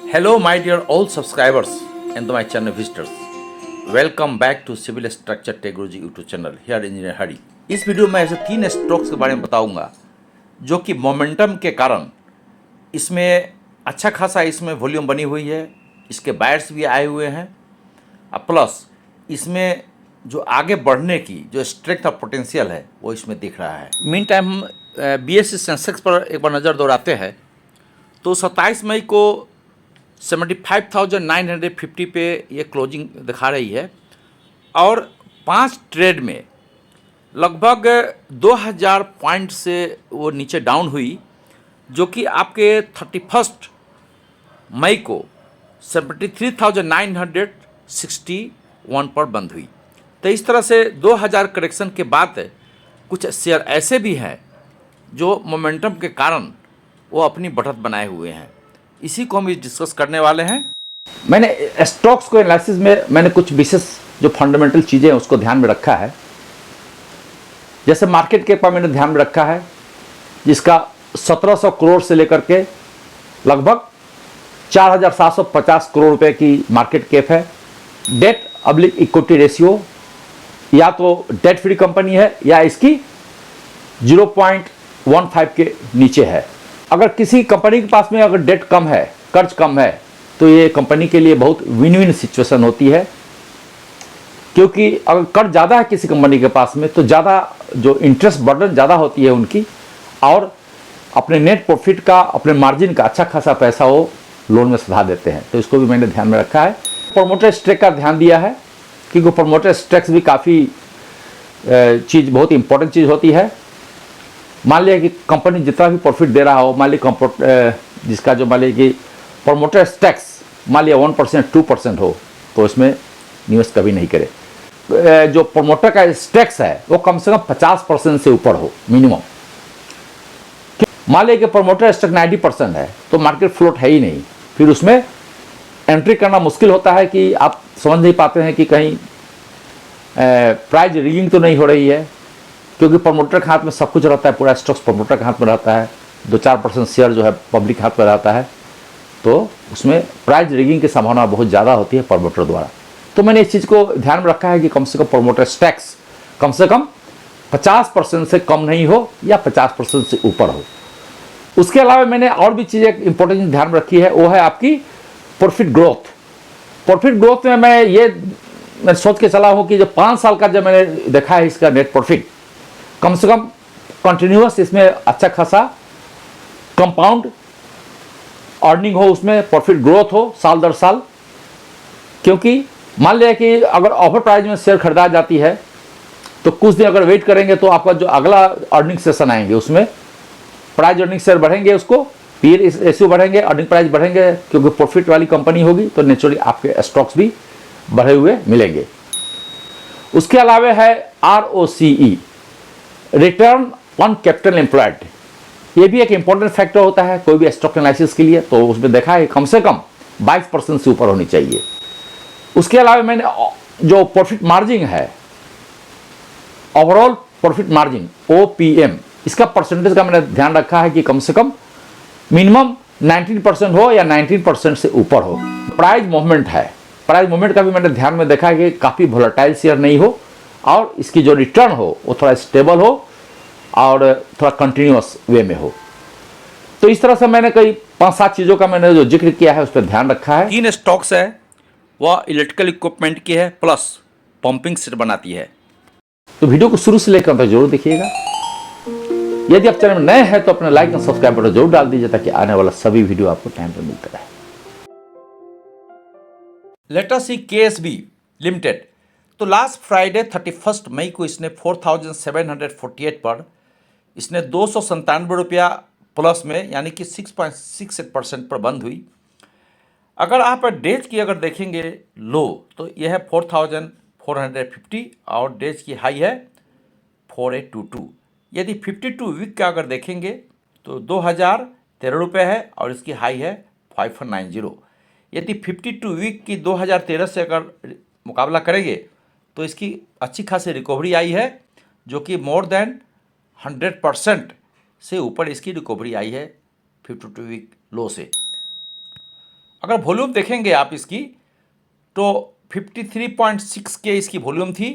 Hello, my dear all subscribers and my channel visitors. Welcome back to Civil Structure Technology YouTube channel. Here Engineer Hari. इस video में ऐसे 3 stocks के बारे में बताऊंगा जो कि मोमेंटम के कारण इसमें अच्छा खासा इसमें वॉल्यूम बनी हुई है, इसके बायर्स भी आए हुए हैं, प्लस इसमें जो आगे बढ़ने की जो स्ट्रेंथ और पोटेंशियल है वो इसमें दिख रहा है। मीन टाइम हम BSE सेंसेक्स पर एक बार नज़र दौड़ाते हैं तो 27 मई को 75,950 पे ये क्लोजिंग दिखा रही है और 5 ट्रेड में लगभग 2000 पॉइंट से वो नीचे डाउन हुई, जो कि आपके 31 मई को 73,961 पर बंद हुई। तो इस तरह से 2000 करेक्शन के बाद कुछ शेयर ऐसे भी हैं जो मोमेंटम के कारण वो अपनी बढ़त बनाए हुए हैं। इसी को हम डिस्कस करने वाले हैं। मैंने स्टॉक्स को एनालिसिस में मैंने कुछ विशेष जो फंडामेंटल चीज़ें हैं उसको ध्यान में रखा है। जैसे मार्केट कैप पर मैंने ध्यान में रखा है जिसका 1700 करोड़ से लेकर के लगभग 4750 करोड़ रुपए की मार्केट कैप है। डेट अब्लिक इक्विटी रेशियो या तो डेट फ्री कंपनी है या इसकी 0.15 के नीचे है। अगर किसी कंपनी के पास में अगर डेट कम है, कर्ज कम है, तो ये कंपनी के लिए बहुत विन विन सिचुएशन होती है, क्योंकि अगर कर्ज ज़्यादा है किसी कंपनी के पास में तो ज़्यादा जो इंटरेस्ट बर्डन ज़्यादा होती है उनकी, और अपने नेट प्रॉफिट का, अपने मार्जिन का अच्छा खासा पैसा वो लोन में सधा देते हैं। तो इसको भी मैंने ध्यान में रखा है। प्रोमोटर स्टेक का ध्यान दिया है क्योंकि प्रोमोटर स्टेक्स भी काफ़ी चीज़ बहुत इंपॉर्टेंट चीज़ होती है। मान लिया कि कंपनी जितना भी प्रॉफिट दे रहा हो, मान लिया जिसका जो मान लिया कि प्रोमोटर स्टेक्स मान लिया 1% 2% हो तो इसमें निवेश कभी नहीं करे। जो प्रोमोटर का स्टेक्स है वो कम से कम 50% से ऊपर हो मिनिमम। मान लिया कि प्रोमोटर स्टेक 90% है तो मार्केट फ्लोट है ही नहीं, फिर उसमें एंट्री करना मुश्किल होता है कि आप समझ नहीं पाते हैं कि कहीं प्राइस रिगिंग तो नहीं हो रही है, क्योंकि प्रमोटर के हाथ में सब कुछ रहता है, पूरा स्टॉक्स प्रमोटर के हाथ में रहता है, 2-4% शेयर जो है पब्लिक हाथ में रहता है, तो उसमें प्राइस रिगिंग की संभावना बहुत ज़्यादा होती है प्रमोटर द्वारा। तो मैंने इस चीज़ को ध्यान में रखा है कि कम से कम प्रमोटर स्टैक्स कम से कम 50% से कम नहीं हो या 50% से ऊपर हो। उसके अलावा मैंने और भी चीज़ें इंपॉर्टेंट ध्यान में रखी है, वो है आपकी प्रॉफिट ग्रोथ। प्रॉफिट ग्रोथ में मैं सोच के चला हूँ कि जो 5 साल का जब मैंने देखा है इसका नेट प्रॉफिट कम से कम कंटिन्यूअस इसमें अच्छा खासा कंपाउंड अर्निंग हो, उसमें प्रॉफिट ग्रोथ हो साल दर साल। क्योंकि मान लिया कि अगर ऑफर प्राइस में शेयर खरीदा जाती है तो कुछ दिन अगर वेट करेंगे तो आपका जो अगला अर्निंग सेशन आएंगे उसमें प्राइस अर्निंग शेयर बढ़ेंगे, उसको पी रेशियो बढ़ेंगे, अर्निंग प्राइस बढ़ेंगे, क्योंकि प्रॉफिट वाली कंपनी होगी तो नेचुरली आपके स्टॉक्स भी बढ़े हुए मिलेंगे। उसके अलावा है ROCE, return on capital employed. ये भी एक इंपॉर्टेंट फैक्टर होता है कोई भी स्टॉक एनालिसिस के लिए, तो उसमें देखा है कम से कम 22% से ऊपर होनी चाहिए। उसके अलावा मैंने जो प्रॉफिट मार्जिन है, ओवरऑल प्रॉफिट मार्जिन OPM, इसका परसेंटेज का मैंने ध्यान रखा है कि कम से कम मिनिमम 19% हो या 19% से ऊपर हो। प्राइस मूवमेंट है, प्राइस मूवमेंट का भी मैंने ध्यान में देखा है कि काफ़ी वोलेटाइल शेयर नहीं हो और इसकी जो रिटर्न हो वो थोड़ा स्टेबल हो और थोड़ा कंटिन्यूअस वे में हो। तो इस तरह से मैंने कई 5-7 चीज़ों का मैंने जो जिक्र किया है उस पर ध्यान रखा है। 3 स्टॉक्स है, वह इलेक्ट्रिकल इक्विपमेंट की है प्लस पंपिंग सेट बनाती है। तो वीडियो को शुरू से लेकर तक जरूर देखिएगा। यदि आप चैनल में नए हैं तो अपना लाइक और सब्सक्राइब बटन जरूर डाल दीजिए ताकि आने वाला सभी वीडियो आपको टाइम पर मिलता रहे। लेट अस सी KSB लिमिटेड। तो लास्ट फ्राइडे 31 मई को इसने 4748 पर इसने 297 रुपया प्लस में यानी कि 6.68% पर बंद हुई। अगर आप डेज की अगर देखेंगे लो तो यह है 4450 और डेज की हाई है 4822। यदि 52 वीक का अगर देखेंगे तो 2013 रुपये है और इसकी हाई है 5490। यदि 52 वीक की 2013 से अगर मुकाबला करेंगे तो इसकी अच्छी खासी रिकवरी आई है, जो कि मोर देन 100% से ऊपर इसकी रिकवरी आई है 52 वीक लो से। अगर वॉल्यूम देखेंगे आप इसकी तो 53.6 के इसकी वॉल्यूम थी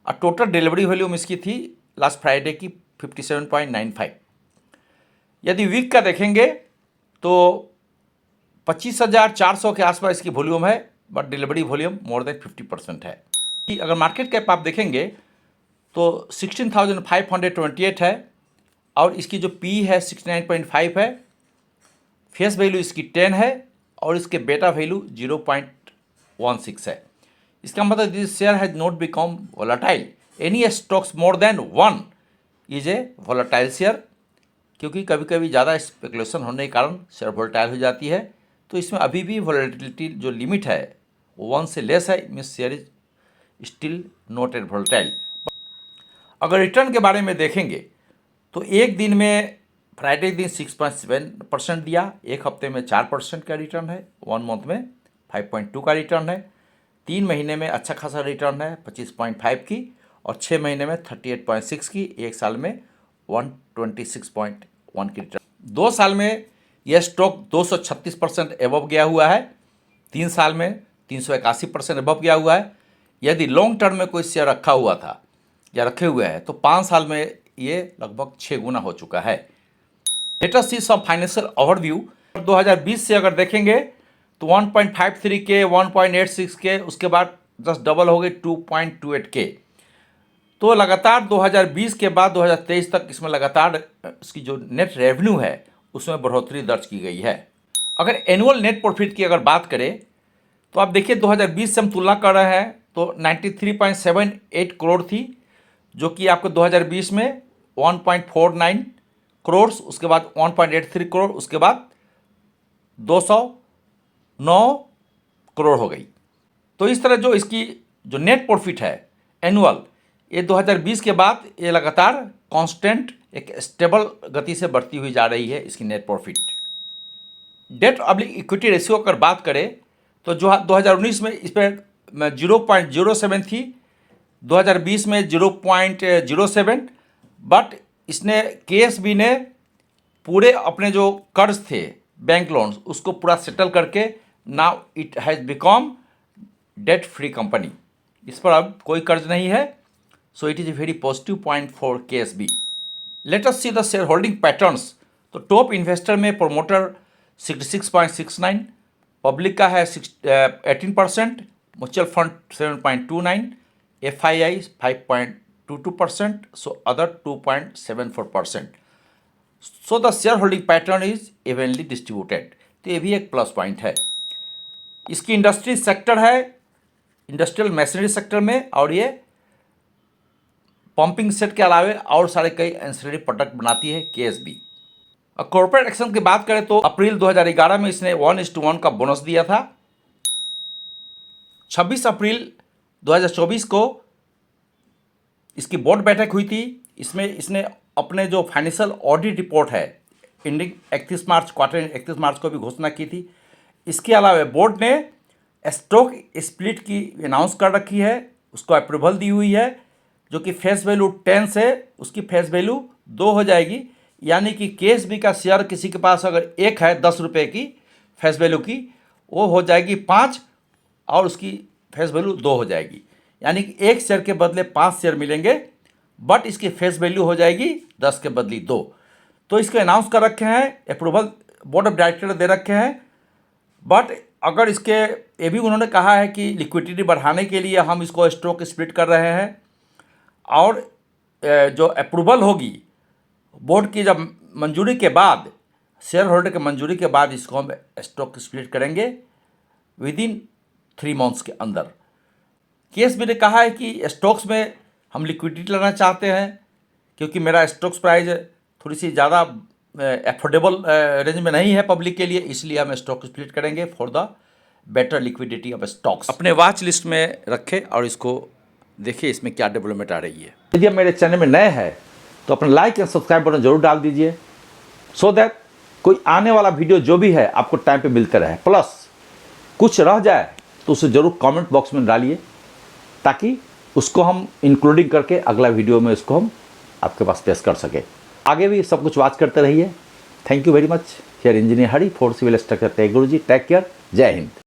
और टोटल डिलीवरी वॉल्यूम इसकी थी लास्ट फ्राइडे की 57.95। यदि वीक का देखेंगे तो 25,400 के आसपास इसकी वॉल्यूम है, but delivery volume more than 50% है। कि अगर मार्केट कैप आप देखेंगे तो 16,528 है और इसकी जो पी है 69.5 है, फेस वैल्यू इसकी 10 है और इसके बेटा वैल्यू 0.16 है। इसका मतलब this share has not become volatile. Any stocks more than 1 is a volatile share, क्योंकि कभी कभी ज़्यादा स्पेकुलेशन होने के कारण शेयर वोलेटाइल हो जाती है। तो इसमें अभी भी वोलेटिलिटी जो लिमिट है 1 से लेस है, means share is still not at volatile. अगर रिटर्न के बारे में देखेंगे तो एक दिन में फ्राइडे के दिन 6.7% दिया, एक हफ्ते में 4% का रिटर्न है, 1 मंथ में 5.2 का रिटर्न है, 3 महीने में अच्छा खासा रिटर्न है 25.5 की और 6 महीने में 38.6 की, एक साल में 126.1 की रिटर्न। 2 साल में यह स्टॉक 236% एबव गया हुआ है, 3 साल में 381% एबव गया हुआ है। यदि लॉन्ग टर्म में कोई शेयर रखा हुआ था या रखे हुए हैं तो 5 साल में ये लगभग 6 गुना हो चुका है। लेट अस सी सम फाइनेंशियल ओवरव्यू। 2020 से अगर देखेंगे तो 1.53 के, 1.86 के, उसके बाद जस्ट डबल हो गए 2.28 के। तो लगातार 2020 के बाद 2023 तक इसमें लगातार इसकी जो नेट रेवेन्यू है उसमें बढ़ोतरी दर्ज की गई है। अगर एनुअल नेट प्रॉफिट की अगर बात करें तो आप देखिए 2020 से हम तुलना कर रहे हैं तो 93.78 करोड़ थी, जो कि आपको 2020 में 1.49 करोड़, उसके बाद 1.83 करोड़, उसके बाद 209 करोड़ हो गई। तो इस तरह जो इसकी जो नेट प्रॉफिट है एनुअल, ये 2020 के बाद ये लगातार कांस्टेंट एक स्टेबल गति से बढ़ती हुई जा रही है इसकी net profit. Debt oblique equity ratio अगर बात करें तो जो 2019 में इस पर 0.07 थी, 2020 में 0.07, बट इसने केएसबी ने पूरे अपने जो कर्ज थे बैंक लोन्स उसको पूरा सेटल करके now it has become debt free company. इस पर अब कोई कर्ज नहीं है, so it is a very positive point for KSB. Let us see the share holding patterns. तो टॉप इन्वेस्टर में प्रोमोटर 66.69, पब्लिक का है 18%, mutual fund 7.29, FII 5.22%, so other 2.74%. So the shareholding pattern is evenly distributed. तो ये भी एक plus point है। इसकी इंडस्ट्री सेक्टर है इंडस्ट्रियल मशीनरी सेक्टर में, और ये पंपिंग सेट के अलावे और सारे कई एंसिलरी प्रोडक्ट बनाती है केएसबी। अब कॉर्पोरेट एक्शन की बात करें तो अप्रैल 2011 में इसने 1:1 का बोनस दिया था। 26 अप्रैल 2024 को इसकी बोर्ड बैठक हुई थी। इसमें इसने अपने जो फाइनेंशियल ऑडिट रिपोर्ट है एंडिंग 31 मार्च, क्वार्टर 31 मार्च को भी घोषणा की थी। इसके अलावा बोर्ड ने स्टॉक स्प्लिट की अनाउंस कर रखी है, उसको अप्रूवल दी हुई है, जो कि फेस वैल्यू 10 से उसकी फेस वैल्यू 2 हो जाएगी। यानी कि केएसबी का शेयर किसी के पास अगर 1 है 10 रुपये की फेस वैल्यू की, वो हो जाएगी 5 और उसकी फेस वैल्यू 2 हो जाएगी। यानी कि 1 शेयर के बदले 5 शेयर मिलेंगे, बट इसकी फेस वैल्यू हो जाएगी 10 के बदली 2। तो इसको अनाउंस कर रखे हैं, अप्रूवल बोर्ड ऑफ डायरेक्टर दे रखे हैं। बट अगर इसके ये भी उन्होंने कहा है कि लिक्विडिटी बढ़ाने के लिए हम इसको स्टॉक स्प्लिट कर रहे हैं, और जो अप्रूवल होगी बोर्ड की जब मंजूरी के बाद, शेयर होल्डर की मंजूरी के बाद इसको हम स्टॉक स्प्लिट करेंगे विदिन 3 मंथ्स के अंदर। केएसबी ने कहा है कि स्टॉक्स में हम लिक्विडिटी लाना चाहते हैं, क्योंकि मेरा स्टॉक्स प्राइस थोड़ी सी ज़्यादा एफोर्डेबल रेंज में नहीं है पब्लिक के लिए, इसलिए हम स्टॉक स्प्लिट करेंगे for the better liquidity of stocks. अपने वॉच लिस्ट में रखें और इसको देखिए इसमें क्या डेवलपमेंट आ रही है। यदि आप मेरे चैनल में नए हैं तो अपना लाइक एंड सब्सक्राइब बटन जरूर डाल दीजिए, सो दैट कोई आने वाला वीडियो जो भी है आपको टाइम पे मिलते रहे। प्लस कुछ रह जाए तो उसे ज़रूर कमेंट बॉक्स में डालिए, ताकि उसको हम इंक्लूडिंग करके अगला वीडियो में इसको हम आपके पास पेश कर सके। आगे भी सब कुछ वॉच करते रहिए। Thank you very much. Share engineer Hari for civil structure tech Guru ji, take care, जय हिंद।